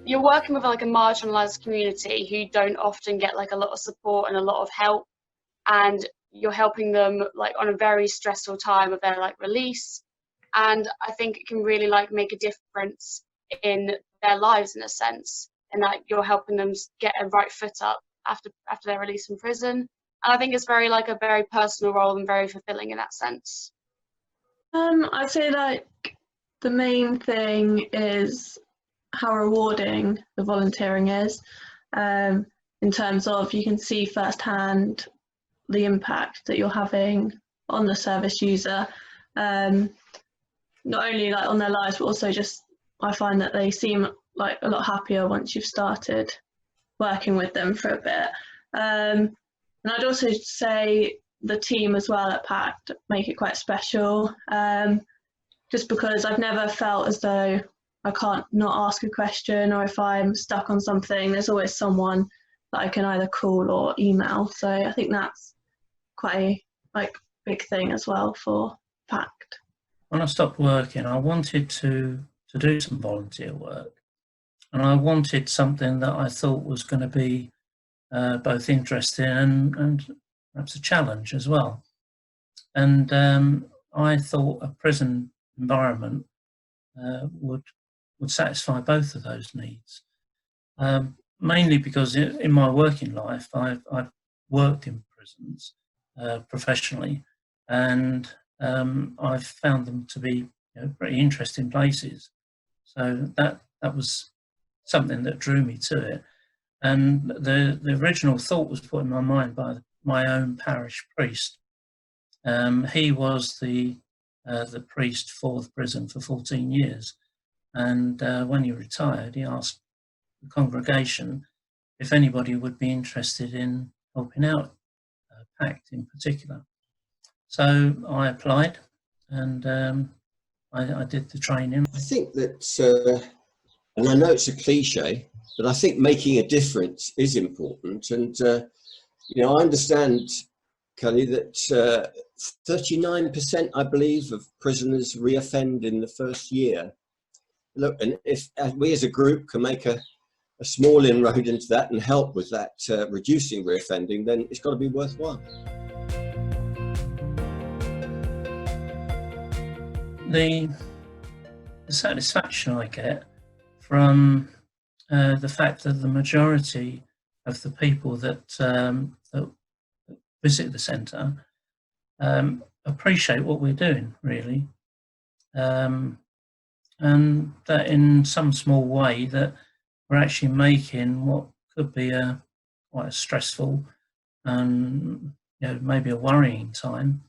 you're working with like a marginalized community who don't often get like a lot of support and a lot of help, and you're helping them like on a very stressful time of their like release. And I think it can really like make a difference in their lives in a sense, and that you're helping them get a right foot up after their release from prison. And I think it's very like a very personal role and very fulfilling in that sense. I'd say like the main thing is how rewarding the volunteering is, in terms of you can see firsthand the impact that you're having on the service user, not only like on their lives, but also just I find that they seem like a lot happier once you've started working with them for a bit. And I'd also say the team as well at Pact make it quite special, just because I've never felt as though I can't not ask a question, or if I'm stuck on something, there's always someone that I can either call or email. So I think that's quite a big thing as well for Pact. When I stopped working, I wanted to do some volunteer work, and I wanted something that I thought was going to be both interesting and perhaps a challenge as well. And I thought a prison environment would satisfy both of those needs. Mainly because in my working life, I've worked in prisons professionally, and I've found them to be pretty interesting places. So that was something that drew me to it. And the original thought was put in my mind by my own parish priest. He was the priest for the prison for 14 years. And when he retired, he asked the congregation if anybody would be interested in helping out Pact in particular. So I applied, and I did the training. I think that, and I know it's a cliche, but I think making a difference is important. And, I understand, Kelly, that 39%, I believe, of prisoners reoffend in the first year. Look, and if we as a group can make a small inroad into that and help with that reducing reoffending, then it's got to be worthwhile. The satisfaction I get from the fact that the majority of the people that visit the centre appreciate what we're doing, really, and that in some small way that we're actually making what could be quite a stressful and maybe a worrying time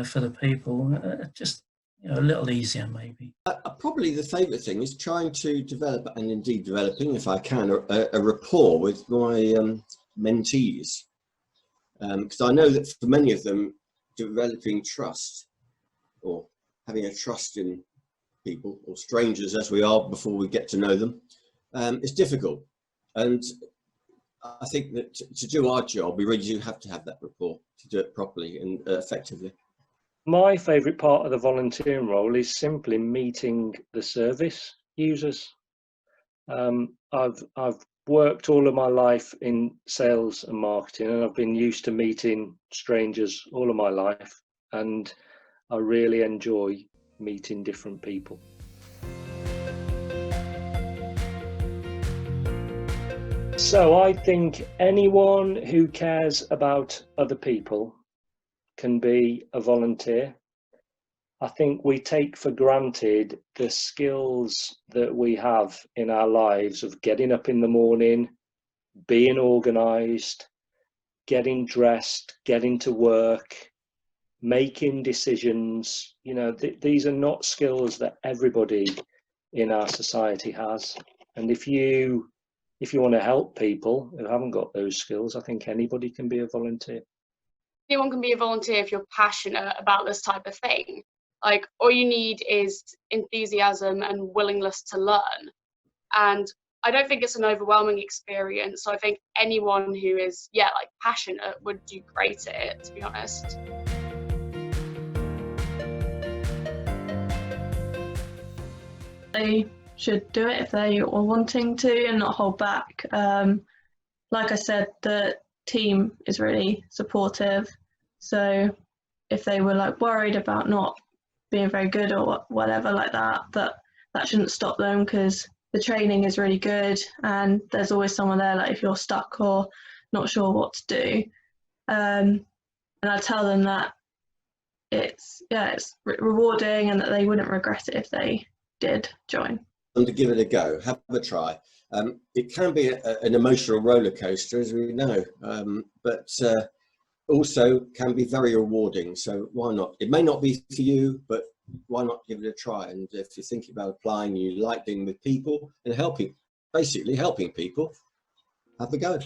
for the people, just a little easier maybe. Probably the favourite thing is trying to develop, and indeed developing, if I can, a rapport with my mentees. Because I know that for many of them, developing trust, or having a trust in people, or strangers as we are before we get to know them, is difficult. And I think that to do our job, we really do have to have that rapport to do it properly and effectively. My favourite part of the volunteering role is simply meeting the service users. I've worked all of my life in sales and marketing, and I've been used to meeting strangers all of my life, and I really enjoy meeting different people. So I think anyone who cares about other people can be a volunteer. I think we take for granted the skills that we have in our lives of getting up in the morning, being organised, getting dressed, getting to work, making decisions. These are not skills that everybody in our society has. And if you want to help people who haven't got those skills, I think anybody can be a volunteer. Anyone can be a volunteer if you're passionate about this type of thing. Like, all you need is enthusiasm and willingness to learn. And I don't think it's an overwhelming experience. So I think anyone who is, passionate would do great at it, to be honest. They should do it if they are wanting to and not hold back. Like I said, the team is really supportive. So if they were like worried about not being very good or whatever like that, that shouldn't stop them, because the training is really good and there's always someone there, like if you're stuck or not sure what to do. And I tell them that it's rewarding and that they wouldn't regret it if they did join. And to give it a go, have a try. It can be an emotional roller coaster, as we know, but also can be very rewarding. So why not? It may not be for you, but why not give it a try? And if you're thinking about applying, you like being with people and basically helping people, have a go.